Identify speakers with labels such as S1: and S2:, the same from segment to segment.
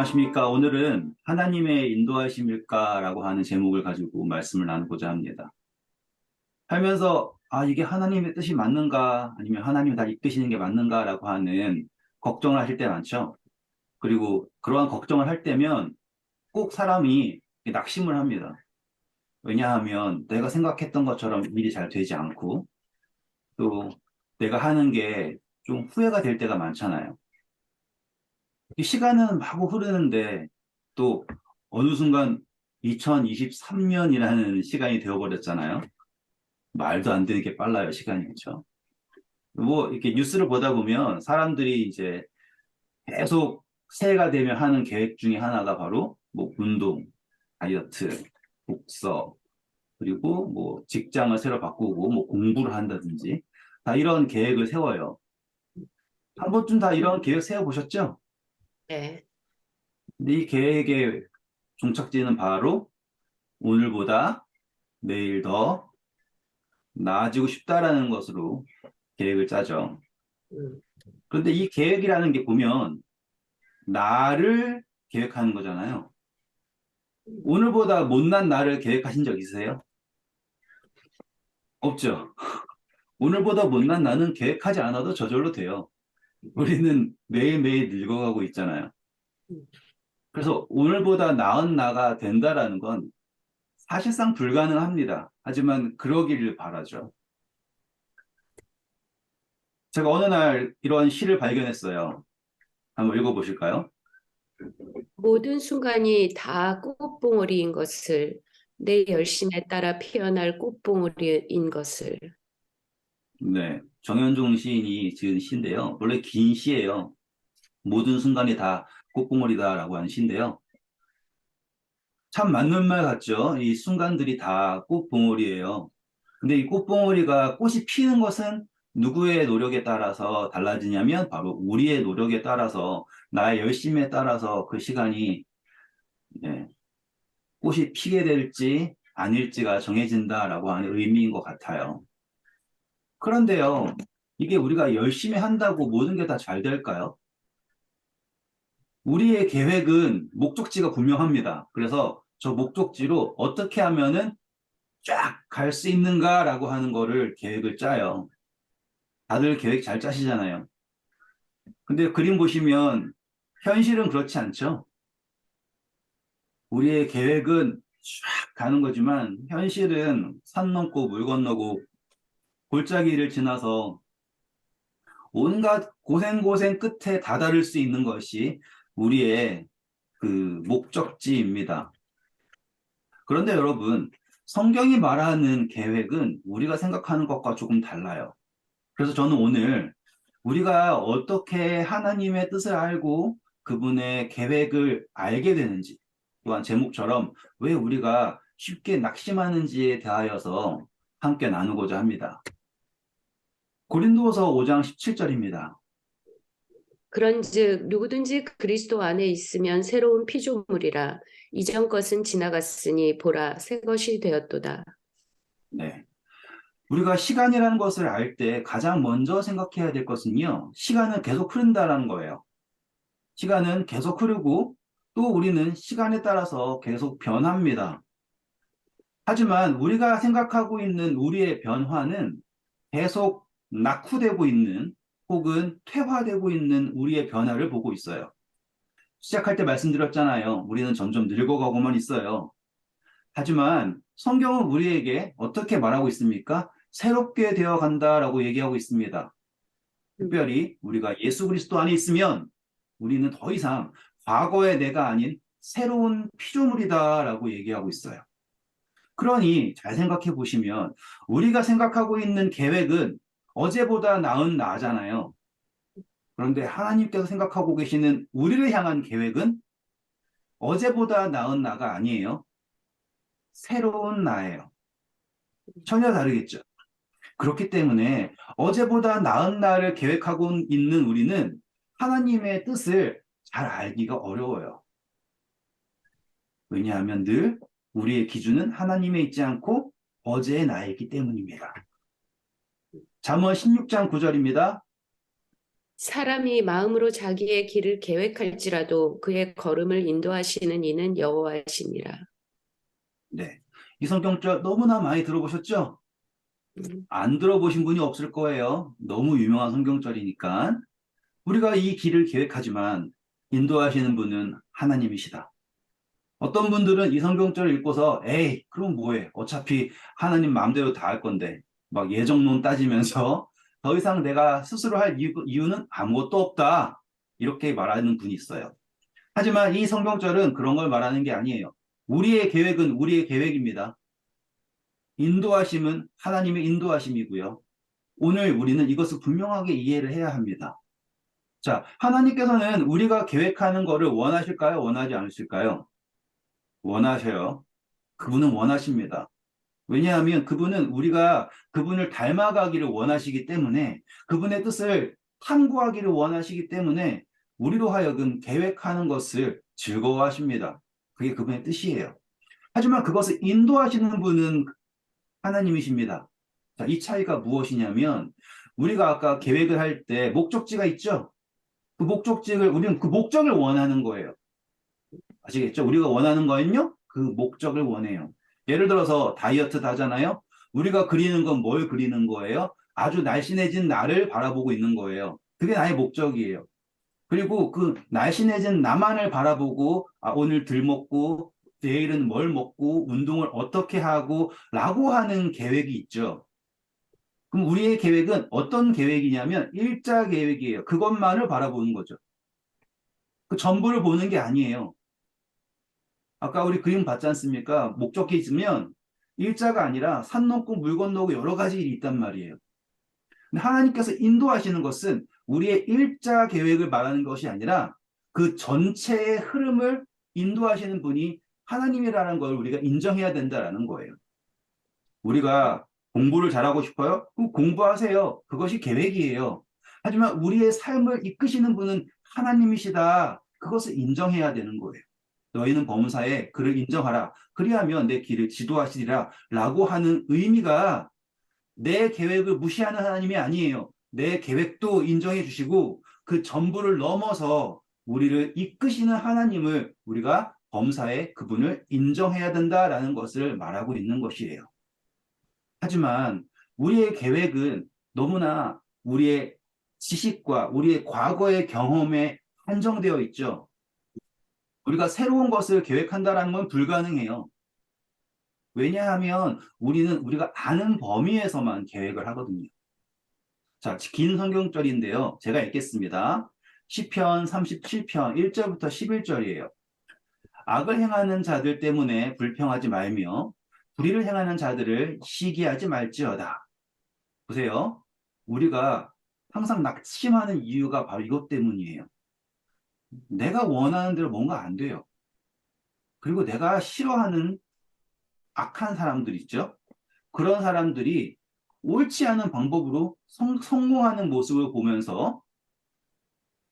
S1: 안녕하십니까. 오늘은 하나님의 인도하심일까라고 하는 제목을 가지고 말씀을 나누고자 합니다. 살면서 이게 하나님의 뜻이 맞는가 아니면 하나님이 다 이끄시는 게 맞는가라고 하는 걱정을 하실 때 많죠. 그리고 그러한 걱정을 할 때면 꼭 사람이 낙심을 합니다. 왜냐하면 내가 생각했던 것처럼 일이 잘 되지 않고 또 내가 하는 게 좀 후회가 될 때가 많잖아요. 이 시간은 마구 흐르는데 또 어느 순간 2023년이라는 시간이 되어버렸잖아요. 말도 안 되게 빨라요, 시간이. 그렇죠? 뭐 이렇게 뉴스를 보다 보면 사람들이 이제 계속 새해가 되면 하는 계획 중에 하나가 바로 뭐 운동, 다이어트, 독서, 그리고 뭐 직장을 새로 바꾸고 뭐 공부를 한다든지 다 이런 계획을 세워요. 한 번쯤 다 이런 계획 세워보셨죠?
S2: 네.
S1: 근데 이 계획의 종착지는 바로 오늘보다 내일 더 나아지고 싶다라는 것으로 계획을 짜죠.
S2: 음,
S1: 그런데 이 계획이라는 게 보면 나를 계획하는 거잖아요. 오늘보다 못난 나를 계획하신 적 있으세요? 없죠. 오늘보다 못난 나는 계획하지 않아도 저절로 돼요. 우리는 매일매일 늙어가고 있잖아요.
S2: 음.
S1: 그래서 오늘보다 나은 나가 된다라는 건 사실상 불가능합니다. 하지만 그러기를 바라죠. 제가 어느 날 이런 시를 발견했어요. 한번 읽어보실까요?
S2: 모든 순간이 다 꽃봉오리인 것을, 내 열심에 따라 피어날 꽃봉오리인 것을.
S1: 네. 정현종 시인이 지은 시인데요. 원래 긴 시예요. 모든 순간이 다 꽃봉오리다라고 하는 시인데요. 참 맞는 말 같죠? 이 순간들이 다 꽃봉오리예요. 근데 이 꽃봉오리가 꽃이 피는 것은 누구의 노력에 따라서 달라지냐면 바로 우리의 노력에 따라서 나의 열심에 따라서 그 시간이 네, 꽃이 피게 될지 아닐지가 정해진다라고 하는 의미인 것 같아요. 그런데요, 이게 우리가 열심히 한다고 모든 게 다 잘 될까요? 우리의 계획은 목적지가 분명합니다. 그래서 저 목적지로 어떻게 하면은 쫙 갈 수 있는가라고 하는 거를 계획을 짜요. 다들 계획 잘 짜시잖아요. 근데 그림 보시면 현실은 그렇지 않죠. 우리의 계획은 쫙 가는 거지만 현실은 산 넘고 물 건너고 골짜기를 지나서 온갖 고생 끝에 다다를 수 있는 것이 우리의 그 목적지입니다. 그런데 여러분, 성경이 말하는 계획은 우리가 생각하는 것과 조금 달라요. 그래서 저는 오늘 우리가 어떻게 하나님의 뜻을 알고 그분의 계획을 알게 되는지, 또한 제목처럼 왜 우리가 쉽게 낙심하는지에 대하여서 함께 나누고자 합니다. 고린도서 5장 17절입니다.
S2: 그런즉 누구든지 그리스도 안에 있으면 새로운 피조물이라. 이전 것은 지나갔으니 보라 새 것이 되었도다.
S1: 네. 우리가 시간이라는 것을 알 때 가장 먼저 생각해야 될 것은요, 시간은 계속 흐른다라는 거예요. 시간은 계속 흐르고 또 우리는 시간에 따라서 계속 변합니다. 하지만 우리가 생각하고 있는 우리의 변화는 계속 낙후되고 있는 혹은 퇴화되고 있는 우리의 변화를 보고 있어요. 시작할 때 말씀드렸잖아요. 우리는 점점 늙어가고만 있어요. 하지만 성경은 우리에게 어떻게 말하고 있습니까? 새롭게 되어 간다라고 얘기하고 있습니다.
S2: 음,
S1: 특별히 우리가 예수 그리스도 안에 있으면 우리는 더 이상 과거의 내가 아닌 새로운 피조물이다라고 얘기하고 있어요. 그러니 잘 생각해 보시면 우리가 생각하고 있는 계획은 어제보다 나은 나잖아요. 그런데 하나님께서 생각하고 계시는 우리를 향한 계획은 어제보다 나은 나가 아니에요. 새로운 나예요. 전혀 다르겠죠. 그렇기 때문에 어제보다 나은 날을 계획하고 있는 우리는 하나님의 뜻을 잘 알기가 어려워요. 왜냐하면 늘 우리의 기준은 하나님에 있지 않고 어제의 나이기 때문입니다. 잠언 16장 9절입니다.
S2: 사람이 마음으로 자기의 길을 계획할지라도 그의 걸음을 인도하시는 이는 여호와시니라.
S1: 네. 이 성경절 너무나 많이 들어보셨죠?
S2: 음,
S1: 안 들어보신 분이 없을 거예요. 너무 유명한 성경절이니까. 우리가 이 길을 계획하지만 인도하시는 분은 하나님이시다. 어떤 분들은 이 성경절을 읽고서 에이, 그럼 뭐해? 어차피 하나님 마음대로 다 할 건데. 막 예정론 따지면서 더 이상 내가 스스로 할 이유는 아무것도 없다. 이렇게 말하는 분이 있어요. 하지만 이 성경절은 그런 걸 말하는 게 아니에요. 우리의 계획은 우리의 계획입니다. 인도하심은 하나님의 인도하심이고요. 오늘 우리는 이것을 분명하게 이해를 해야 합니다. 자, 하나님께서는 우리가 계획하는 거를 원하실까요? 원하지 않으실까요? 원하셔요. 그분은 원하십니다. 왜냐하면 그분은 우리가 그분을 닮아가기를 원하시기 때문에 그분의 뜻을 탐구하기를 원하시기 때문에 우리로 하여금 계획하는 것을 즐거워하십니다. 그게 그분의 뜻이에요. 하지만 그것을 인도하시는 분은 하나님이십니다. 자, 이 차이가 무엇이냐면 우리가 아까 계획을 할 때 목적지가 있죠? 우리는 그 목적을 원하는 거예요. 아시겠죠? 우리가 원하는 거는요, 그 목적을 원해요. 예를 들어서 다이어트 하잖아요. 우리가 그리는 건 뭘 그리는 거예요? 아주 날씬해진 나를 바라보고 있는 거예요. 그게 나의 목적이에요. 그리고 그 날씬해진 나만을 바라보고, 아, 오늘 들 먹고, 내일은 뭘 먹고, 운동을 어떻게 하고, 라고 하는 계획이 있죠. 그럼 우리의 계획은 어떤 계획이냐면, 일자 계획이에요. 그것만을 바라보는 거죠. 그 전부를 보는 게 아니에요. 아까 우리 그림 봤지 않습니까? 목적이 있으면 일자가 아니라 산 넘고 물 건너고 여러 가지 일이 있단 말이에요. 근데 하나님께서 인도하시는 것은 우리의 일자 계획을 말하는 것이 아니라 그 전체의 흐름을 인도하시는 분이 하나님이라는 걸 우리가 인정해야 된다라는 거예요. 우리가 공부를 잘하고 싶어요? 그럼 공부하세요. 그것이 계획이에요. 하지만 우리의 삶을 이끄시는 분은 하나님이시다. 그것을 인정해야 되는 거예요. 너희는 범사에 그를 인정하라. 그리하면 내 길을 지도하시리라. 라고 하는 의미가 내 계획을 무시하는 하나님이 아니에요. 내 계획도 인정해 주시고 그 전부를 넘어서 우리를 이끄시는 하나님을 우리가 범사에 그분을 인정해야 된다라는 것을 말하고 있는 것이에요. 하지만 우리의 계획은 너무나 우리의 지식과 우리의 과거의 경험에 한정되어 있죠. 우리가 새로운 것을 계획한다는 건 불가능해요. 왜냐하면 우리는 우리가 아는 범위에서만 계획을 하거든요. 자, 긴 성경절인데요. 제가 읽겠습니다. 시편 37편 1절부터 11절이에요. 악을 행하는 자들 때문에 불평하지 말며 불의를 행하는 자들을 시기하지 말지어다. 보세요. 우리가 항상 낙심하는 이유가 바로 이것 때문이에요. 내가 원하는 대로 뭔가 안 돼요. 그리고 내가 싫어하는 악한 사람들 있죠? 그런 사람들이 옳지 않은 방법으로 성공하는 모습을 보면서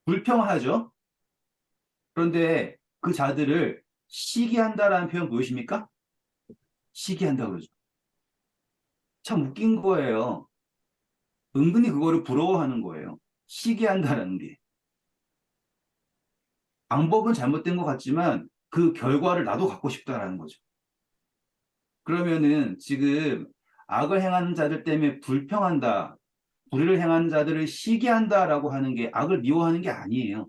S1: 불평하죠. 그런데 그 자들을 시기한다라는 표현 보이십니까? 시기한다 그러죠. 참 웃긴 거예요. 은근히 그거를 부러워하는 거예요. 시기한다라는 게. 방법은 잘못된 것 같지만 그 결과를 나도 갖고 싶다라는 거죠. 그러면은 지금 악을 행하는 자들 때문에 불평한다, 불의를 행하는 자들을 시기한다라고 하는 게 악을 미워하는 게 아니에요.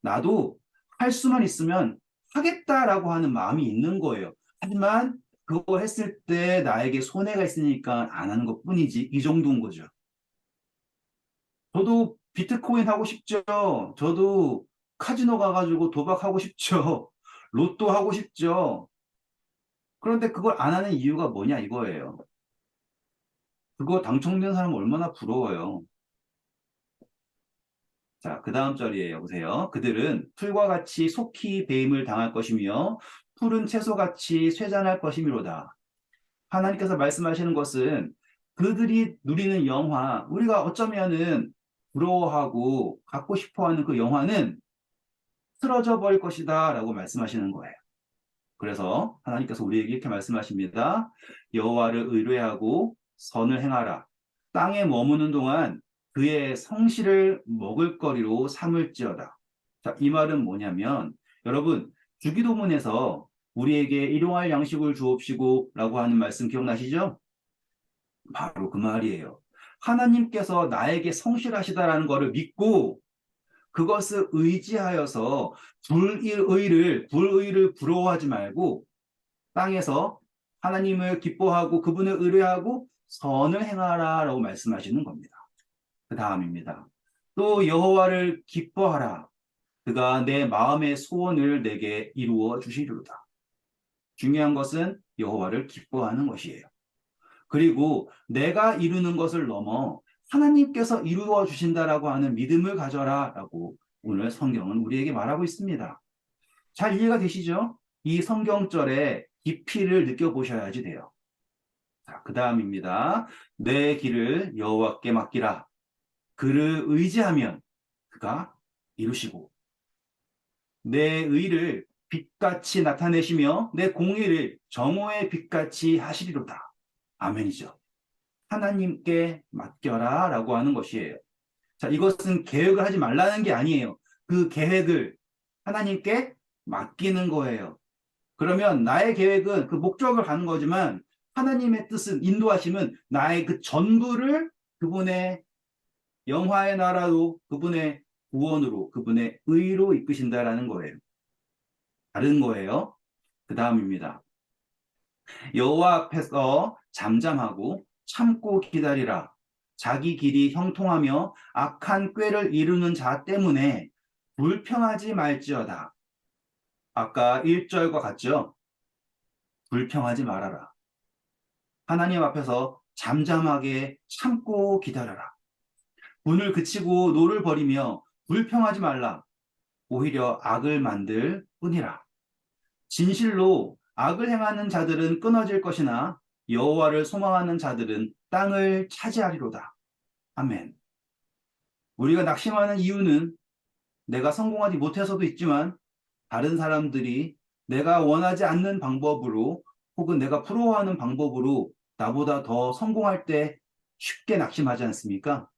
S1: 나도 할 수만 있으면 하겠다라고 하는 마음이 있는 거예요. 하지만 그걸 했을 때 나에게 손해가 있으니까 안 하는 것 뿐이지. 이 정도인 거죠. 저도 비트코인 하고 싶죠. 저도 카지노 가가지고 도박하고 싶죠. 로또 하고 싶죠. 그런데 그걸 안 하는 이유가 뭐냐 이거예요. 그거 당첨된 사람 얼마나 부러워요. 자, 그 다음 절이에요. 보세요. 그들은 풀과 같이 속히 배임을 당할 것이며 푸른 채소같이 쇠잔할 것이미로다. 하나님께서 말씀하시는 것은 그들이 누리는 영화, 우리가 어쩌면은 부러워하고 갖고 싶어하는 그 영화는 쓰러져 버릴 것이다 라고 말씀하시는 거예요. 그래서 하나님께서 우리에게 이렇게 말씀하십니다. 여호와를 의뢰하고 선을 행하라. 땅에 머무는 동안 그의 성실을 먹을거리로 삼을지어다. 자, 이 말은 뭐냐면 여러분 주기도문에서 우리에게 일용할 양식을 주옵시고 라고 하는 말씀 기억나시죠? 바로 그 말이에요. 하나님께서 나에게 성실하시다라는 것을 믿고 그것을 의지하여서 불의를 부러워하지 말고 땅에서 하나님을 기뻐하고 그분을 의뢰하고 선을 행하라라고 말씀하시는 겁니다. 그 다음입니다. 또 여호와를 기뻐하라. 그가 내 마음의 소원을 내게 이루어 주시리로다. 중요한 것은 여호와를 기뻐하는 것이에요. 그리고 내가 이루는 것을 넘어 하나님께서 이루어 주신다라고 하는 믿음을 가져라라고 오늘 성경은 우리에게 말하고 있습니다. 잘 이해가 되시죠? 이 성경절의 깊이를 느껴보셔야지 돼요. 자, 그 다음입니다. 내 길을 여호와께 맡기라. 그를 의지하면 그가 이루시고 내 의를 빛같이 나타내시며 내 공의를 정오의 빛같이 하시리로다. 아멘이죠. 하나님께 맡겨라 라고 하는 것이에요. 자, 이것은 계획을 하지 말라는 게 아니에요. 그 계획을 하나님께 맡기는 거예요. 그러면 나의 계획은 그 목적을 가는 거지만 하나님의 뜻은 인도하심은 나의 그 전부를 그분의 영화의 나라로 그분의 구원으로 그분의 의로 이끄신다라는 거예요. 다른 거예요. 그 다음입니다. 여호와 앞에서 잠잠하고 참고 기다리라. 자기 길이 형통하며 악한 꾀를 이루는 자 때문에 불평하지 말지어다. 아까 1절과 같죠? 불평하지 말아라. 하나님 앞에서 잠잠하게 참고 기다려라. 분을 그치고 노를 버리며 불평하지 말라. 오히려 악을 만들 뿐이라. 진실로 악을 행하는 자들은 끊어질 것이나 여호와를 소망하는 자들은 땅을 차지하리로다. 아멘. 우리가 낙심하는 이유는 내가 성공하지 못해서도 있지만 다른 사람들이 내가 원하지 않는 방법으로 혹은 내가 부러워하는 방법으로 나보다 더 성공할 때 쉽게 낙심하지 않습니까?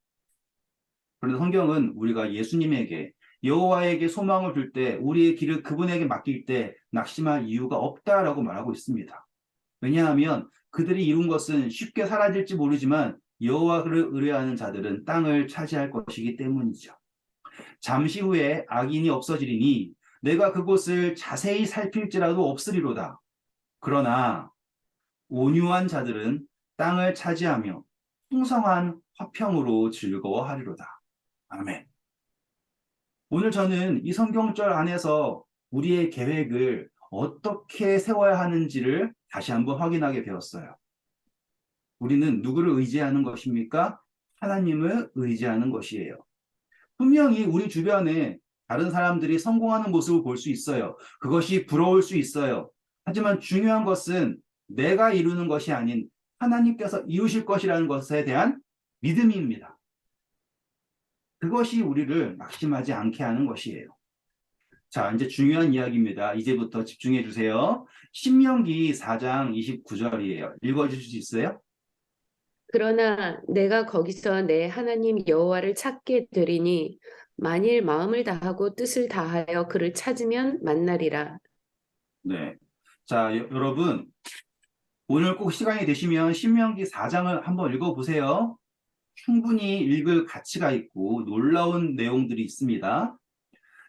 S1: 그런데 성경은 우리가 예수님에게 여호와에게 소망을 둘 때 우리의 길을 그분에게 맡길 때 낙심할 이유가 없다라고 말하고 있습니다. 왜냐하면 그들이 이룬 것은 쉽게 사라질지 모르지만 여호와를 의뢰하는 자들은 땅을 차지할 것이기 때문이죠. 잠시 후에 악인이 없어지리니 내가 그곳을 자세히 살필지라도 없으리로다. 그러나 온유한 자들은 땅을 차지하며 풍성한 화평으로 즐거워하리로다. 아멘. 오늘 저는 이 성경절 안에서 우리의 계획을 어떻게 세워야 하는지를 다시 한번 확인하게 되었어요. 우리는 누구를 의지하는 것입니까? 하나님을 의지하는 것이에요. 분명히 우리 주변에 다른 사람들이 성공하는 모습을 볼 수 있어요. 그것이 부러울 수 있어요. 하지만 중요한 것은 내가 이루는 것이 아닌 하나님께서 이루실 것이라는 것에 대한 믿음입니다. 그것이 우리를 낙심하지 않게 하는 것이에요. 자, 이제 중요한 이야기입니다. 이제부터 집중해 주세요. 신명기 4장 29절이에요. 읽어주실 수 있어요?
S2: 그러나 내가 거기서 내 하나님 여호와를 찾게 되리니 만일 마음을 다하고 뜻을 다하여 그를 찾으면 만나리라.
S1: 네. 자, 여러분, 오늘 꼭 시간이 되시면 신명기 4장을 한번 읽어보세요. 충분히 읽을 가치가 있고 놀라운 내용들이 있습니다.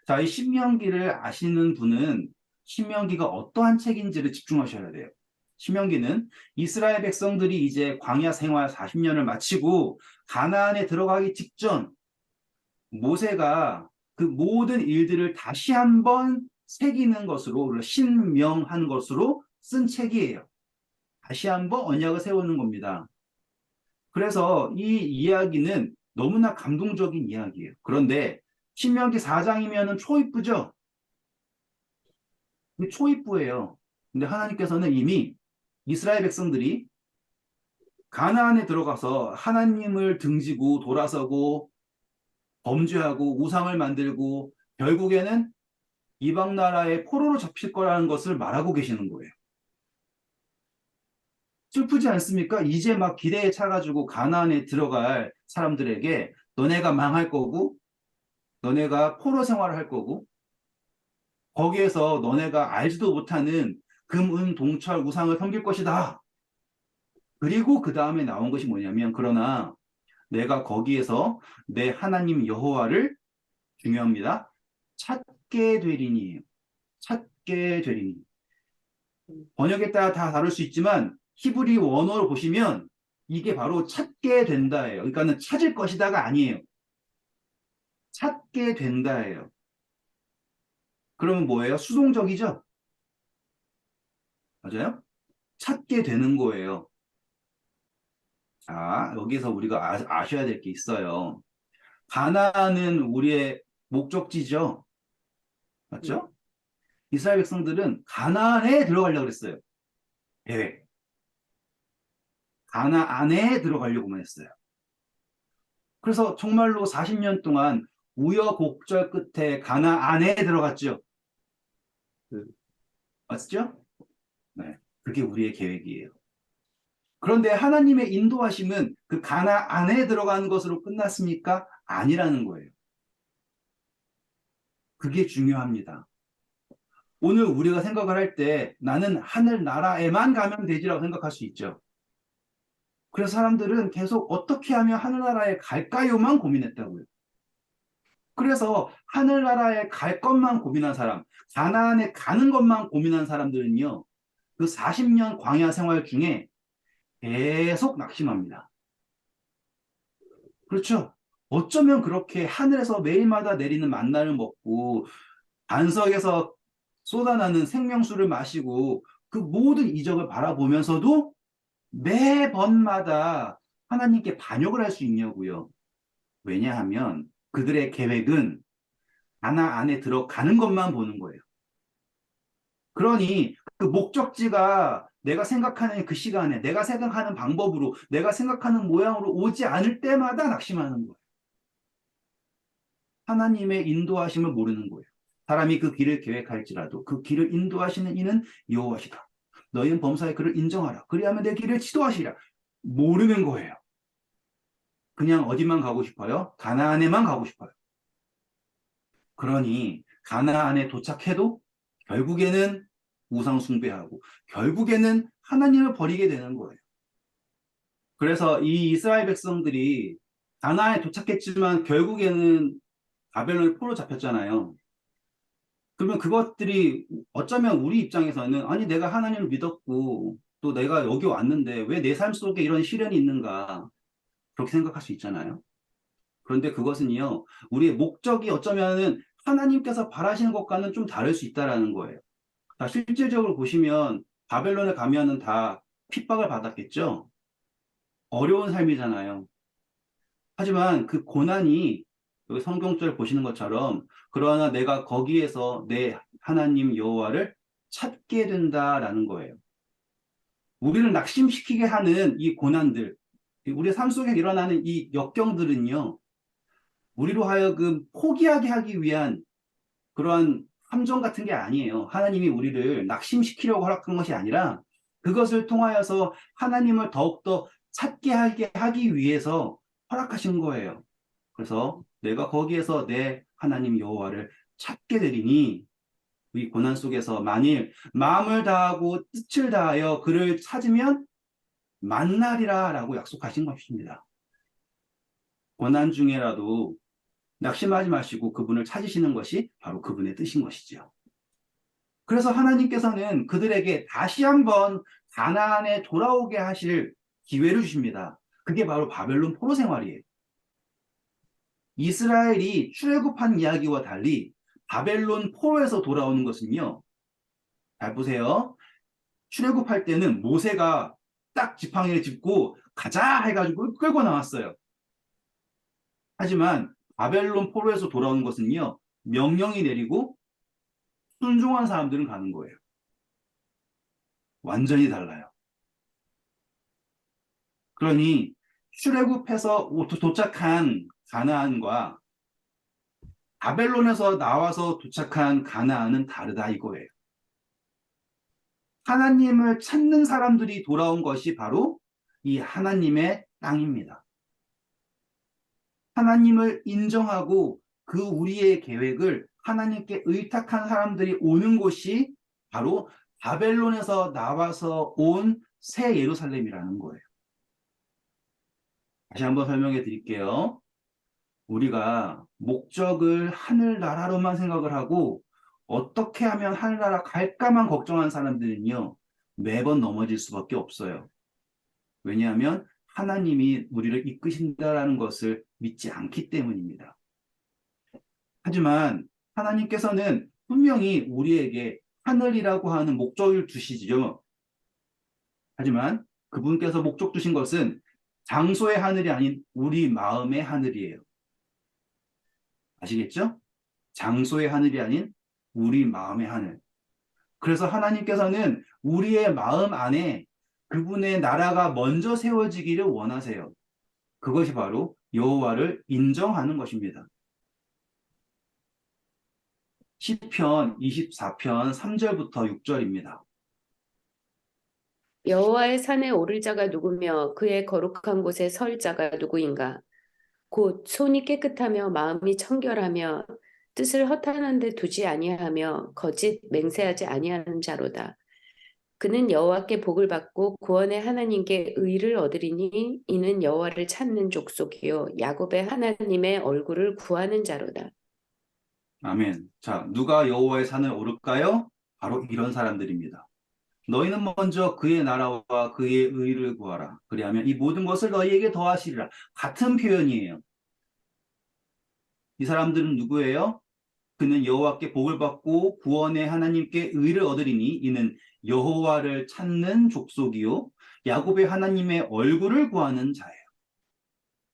S1: 자, 이 신명기를 아시는 분은 신명기가 어떠한 책인지를 집중하셔야 돼요. 신명기는 이스라엘 백성들이 이제 광야 생활 40년을 마치고 가나안에 들어가기 직전 모세가 그 모든 일들을 다시 한번 새기는 것으로 신명한 것으로 쓴 책이에요. 다시 한번 언약을 세우는 겁니다. 그래서 이 이야기는 너무나 감동적인 이야기예요. 그런데 신명기 4장이면 초입부죠? 초입부예요. 근데 하나님께서는 이미 이스라엘 백성들이 가나안에 들어가서 하나님을 등지고 돌아서고 범죄하고 우상을 만들고 결국에는 이방 나라의 포로로 잡힐 거라는 것을 말하고 계시는 거예요. 슬프지 않습니까? 이제 막 기대에 차가지고 가나안에 들어갈 사람들에게 너네가 망할 거고, 너네가 포로 생활을 할 거고, 거기에서 너네가 알지도 못하는 금, 은, 동철, 우상을 섬길 것이다. 그리고 그 다음에 나온 것이 뭐냐면, 그러나 내가 거기에서 내 하나님 여호와를, 중요합니다, 찾게 되리니. 찾게 되리니. 번역에 따라 다 다를 수 있지만 히브리 원어를 보시면 이게 바로 찾게 된다예요. 그러니까는 찾을 것이다가 아니에요. 찾게 된다예요. 그러면 뭐예요? 수동적이죠? 맞아요? 찾게 되는 거예요. 자, 여기서 우리가 아셔야 될 게 있어요. 가나안은 우리의 목적지죠. 맞죠? 이스라엘 백성들은 가나안에 들어가려고 그랬어요. 계획. 가나안에 들어가려고만 했어요. 그래서 정말로 40년 동안 우여곡절 끝에 가나안에 들어갔죠. 맞죠? 네. 그게 우리의 계획이에요. 그런데 하나님의 인도하심은 그 가나안에 들어가는 것으로 끝났습니까? 아니라는 거예요. 그게 중요합니다. 오늘 우리가 생각을 할 때 나는 하늘나라에만 가면 되지라고 생각할 수 있죠. 그래서 사람들은 계속 어떻게 하면 하늘나라에 갈까요만 고민했다고요. 그래서 하늘나라에 갈 것만 고민한 사람, 가나안에 가는 것만 고민한 사람들은요, 그 40년 광야 생활 중에 계속 낙심합니다. 그렇죠? 어쩌면 그렇게 하늘에서 매일마다 내리는 만나를 먹고 반석에서 쏟아나는 생명수를 마시고 그 모든 이적을 바라보면서도 매번마다 하나님께 반역을 할 수 있냐고요. 왜냐하면 그들의 계획은 하나 안에 들어가는 것만 보는 거예요. 그러니 그 목적지가 내가 생각하는 그 시간에, 내가 생각하는 방법으로, 내가 생각하는 모양으로 오지 않을 때마다 낙심하는 거예요. 하나님의 인도하심을 모르는 거예요. 사람이 그 길을 계획할지라도 그 길을 인도하시는 이는 여호와시다. 너희는 범사의 그를 인정하라. 그리하면 내 길을 지도하시라. 모르는 거예요. 그냥 어디만 가고 싶어요? 가나안에만 가고 싶어요. 그러니 가나안에 도착해도 결국에는 우상 숭배하고 결국에는 하나님을 버리게 되는 거예요. 그래서 이 이스라엘 백성들이 가나안에 도착했지만 결국에는 바벨론에 포로 잡혔잖아요. 그러면 그것들이 어쩌면 우리 입장에서는 아니 내가 하나님을 믿었고 또 내가 여기 왔는데 왜 내 삶 속에 이런 시련이 있는가 그렇게 생각할 수 있잖아요. 그런데 그것은요 우리의 목적이 어쩌면은 하나님께서 바라시는 것과는 좀 다를 수 있다라는 거예요. 자, 실질적으로 보시면 바벨론에 가면은 다 핍박을 받았겠죠. 어려운 삶이잖아요. 하지만 그 고난이 여기 성경절 보시는 것처럼 그러나 내가 거기에서 내 하나님 여호와를 찾게 된다라는 거예요. 우리를 낙심시키게 하는 이 고난들, 우리 삶 속에 일어나는 이 역경들은요, 우리로 하여금 포기하게 하기 위한 그러한 함정 같은 게 아니에요. 하나님이 우리를 낙심시키려고 허락한 것이 아니라 그것을 통하여서 하나님을 더욱더 찾게 하기 위해서 허락하신 거예요. 그래서 내가 거기에서 내 하나님 여호와를 찾게 되리니 이 고난 속에서 만일 마음을 다하고 뜻을 다하여 그를 찾으면 만나리라 라고 약속하신 것입니다. 고난 중에라도 낙심하지 마시고 그분을 찾으시는 것이 바로 그분의 뜻인 것이죠. 그래서 하나님께서는 그들에게 다시 한번 가나안에 돌아오게 하실 기회를 주십니다. 그게 바로 바벨론 포로 생활이에요. 이스라엘이 출애굽한 이야기와 달리 바벨론 포로에서 돌아오는 것은요. 잘 보세요. 출애굽할 때는 모세가 딱 지팡이를 짚고 가자 해가지고 끌고 나왔어요. 하지만 바벨론 포로에서 돌아오는 것은요. 명령이 내리고 순종한 사람들은 가는 거예요. 완전히 달라요. 그러니 출애굽해서 도착한 가나안과 바벨론에서 나와서 도착한 가나안은 다르다 이거예요. 하나님을 찾는 사람들이 돌아온 것이 바로 이 하나님의 땅입니다. 하나님을 인정하고 그 우리의 계획을 하나님께 의탁한 사람들이 오는 곳이 바로 바벨론에서 나와서 온 새 예루살렘이라는 거예요. 다시 한번 설명해 드릴게요. 우리가 목적을 하늘나라로만 생각을 하고 어떻게 하면 하늘나라 갈까만 걱정하는 사람들은요, 매번 넘어질 수밖에 없어요. 왜냐하면 하나님이 우리를 이끄신다라는 것을 믿지 않기 때문입니다. 하지만 하나님께서는 분명히 우리에게 하늘이라고 하는 목적을 두시죠. 하지만 그분께서 목적 두신 것은 장소의 하늘이 아닌 우리 마음의 하늘이에요. 아시겠죠? 장소의 하늘이 아닌 우리 마음의 하늘. 그래서 하나님께서는 우리의 마음 안에 그분의 나라가 먼저 세워지기를 원하세요. 그것이 바로 여호와를 인정하는 것입니다. 시편 24편 3절부터 6절입니다.
S2: 여호와의 산에 오를 자가 누구며 그의 거룩한 곳에 설 자가 누구인가? 곧 손이 깨끗하며 마음이 청결하며 뜻을 허탄한 데 두지 아니하며 거짓 맹세하지 아니하는 자로다. 그는 여호와께 복을 받고 구원의 하나님께 의를 얻으리니 이는 여호와를 찾는 족속이요 야곱의 하나님의 얼굴을 구하는 자로다.
S1: 아멘. 자, 누가 여호와의 산을 오를까요? 바로 이런 사람들입니다. 너희는 먼저 그의 나라와 그의 의를 구하라. 그리하면 이 모든 것을 너희에게 더하시리라. 같은 표현이에요. 이 사람들은 누구예요? 그는 여호와께 복을 받고 구원의 하나님께 의를 얻으리니 이는 여호와를 찾는 족속이요 야곱의 하나님의 얼굴을 구하는 자예요.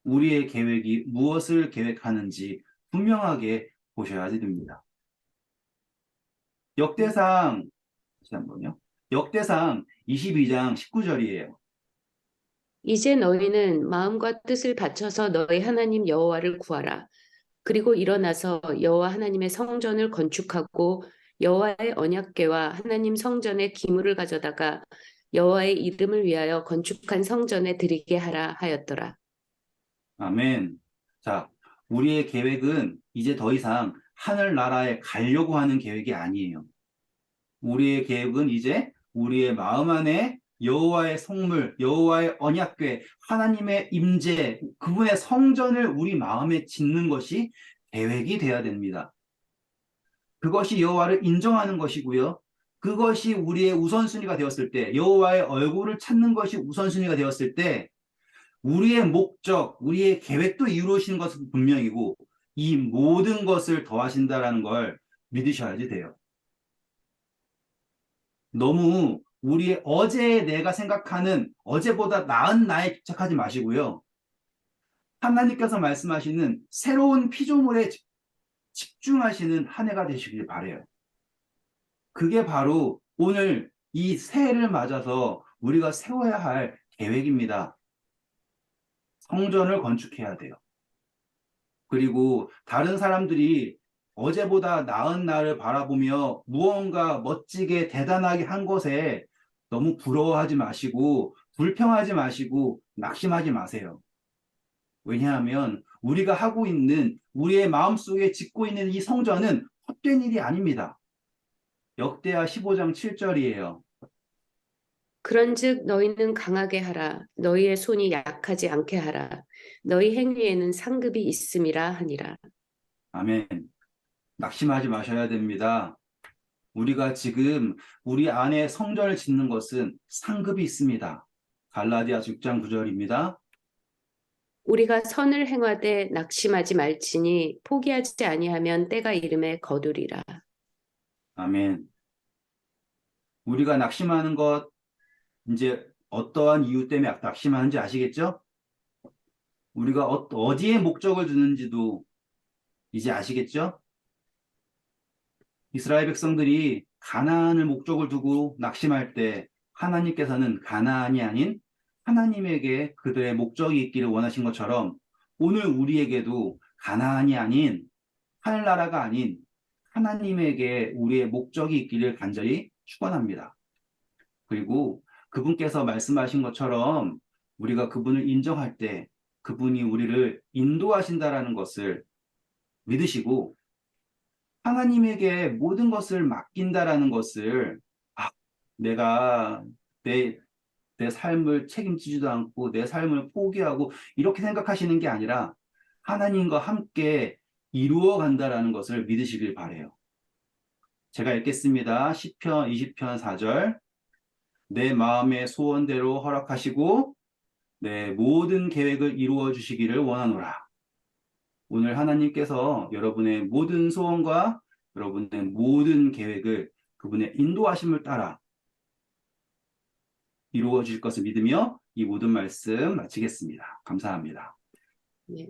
S1: 우리의 계획이 무엇을 계획하는지 분명하게 보셔야 됩니다. 역대상 다시 한번요. 역대상 22장 19절이에요.
S2: 이제 너희는 마음과 뜻을 바쳐서 너희 하나님 여호와를 구하라. 그리고 일어나서 여호와 하나님의 성전을 건축하고 여호와의 언약궤와 하나님 성전의 기물을 가져다가 여호와의 이름을 위하여 건축한 성전에 드리게 하라 하였더라.
S1: 아멘. 자, 우리의 계획은 이제 더 이상 하늘나라에 가려고 하는 계획이 아니에요. 우리의 계획은 이제 우리의 마음 안에 여호와의 성물, 여호와의 언약궤, 하나님의 임재, 그분의 성전을 우리 마음에 짓는 것이 계획이 돼야 됩니다. 그것이 여호와를 인정하는 것이고요. 그것이 우리의 우선순위가 되었을 때, 여호와의 얼굴을 찾는 것이 우선순위가 되었을 때, 우리의 목적, 우리의 계획도 이루어지는 것은 분명이고, 이 모든 것을 더하신다라는 걸 믿으셔야지 돼요. 너무 우리의 어제의 내가 생각하는 어제보다 나은 나에 집착하지 마시고요. 하나님께서 말씀하시는 새로운 피조물에 집중하시는 한 해가 되시길 바래요. 그게 바로 오늘 이 새해를 맞아서 우리가 세워야 할 계획입니다. 성전을 건축해야 돼요. 그리고 다른 사람들이 어제보다 나은 날을 바라보며 무언가 멋지게 대단하게 한 것에 너무 부러워하지 마시고 불평하지 마시고 낙심하지 마세요. 왜냐하면 우리가 하고 있는 우리의 마음속에 짓고 있는 이 성전은 헛된 일이 아닙니다. 역대하 15장 7절이에요.
S2: 그런즉 너희는 강하게 하라. 너희의 손이 약하지 않게 하라. 너희 행위에는 상급이 있음이라 하니라.
S1: 아멘. 낙심하지 마셔야 됩니다. 우리가 지금 우리 안에 성전을 짓는 것은 상급이 있습니다. 갈라디아서 6장 9절입니다.
S2: 우리가 선을 행하되 낙심하지 말지니 포기하지 아니하면 때가 이름에 거두리라.
S1: 아멘. 우리가 낙심하는 것, 이제 어떠한 이유 때문에 낙심하는지 아시겠죠? 우리가 어디에 목적을 두는지도 이제 아시겠죠? 이스라엘 백성들이 가나안을 목적을 두고 낙심할 때 하나님께서는 가나안이 아닌 하나님에게 그들의 목적이 있기를 원하신 것처럼 오늘 우리에게도 가나안이 아닌 하늘나라가 아닌 하나님에게 우리의 목적이 있기를 간절히 축원합니다. 그리고 그분께서 말씀하신 것처럼 우리가 그분을 인정할 때 그분이 우리를 인도하신다라는 것을 믿으시고 하나님에게 모든 것을 맡긴다라는 것을 아, 내가 내, 내 삶을 책임지지도 않고 내 삶을 포기하고 이렇게 생각하시는 게 아니라 하나님과 함께 이루어 간다라는 것을 믿으시길 바래요. 제가 읽겠습니다. 시편 20편 4절. 내 마음의 소원대로 허락하시고 내 모든 계획을 이루어 주시기를 원하노라. 오늘 하나님께서 여러분의 모든 소원과 여러분의 모든 계획을 그분의 인도하심을 따라 이루어 주실 것을 믿으며 이 모든 말씀 마치겠습니다. 감사합니다.
S2: 네.